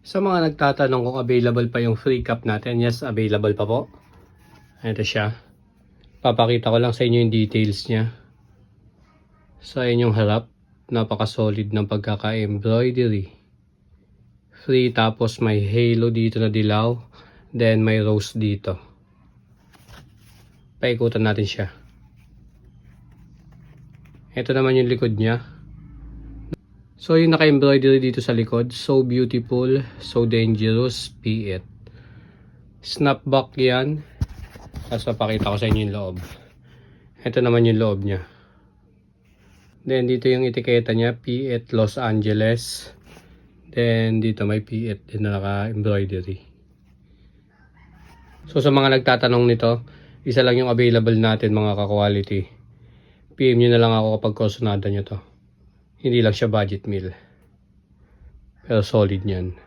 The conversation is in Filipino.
Sa mga nagtatanong kung available pa yung free cup natin, yes, available pa po. Ito siya. Papakita ko lang sa inyo yung details niya. Sa inyong harap, napaka-solid ng pagkaka-embroidery. Free, tapos may halo dito na dilaw, then may rose dito. Paikutan natin siya. Ito naman yung likod niya. So yung naka-embroidery dito sa likod, so beautiful, so dangerous, P8. Snapback yan. Tapos papakita ko sa inyo yung loob. Ito naman yung loob niya. Then dito yung etiketa niya, P8 Los Angeles. Then dito may P8 din na naka-embroidery. So sa mga nagtatanong nito, isa lang yung available natin mga ka-quality. PM nyo na lang ako kapag kusunada nyo to. Hindi lang siya budget meal. Pero solid yan.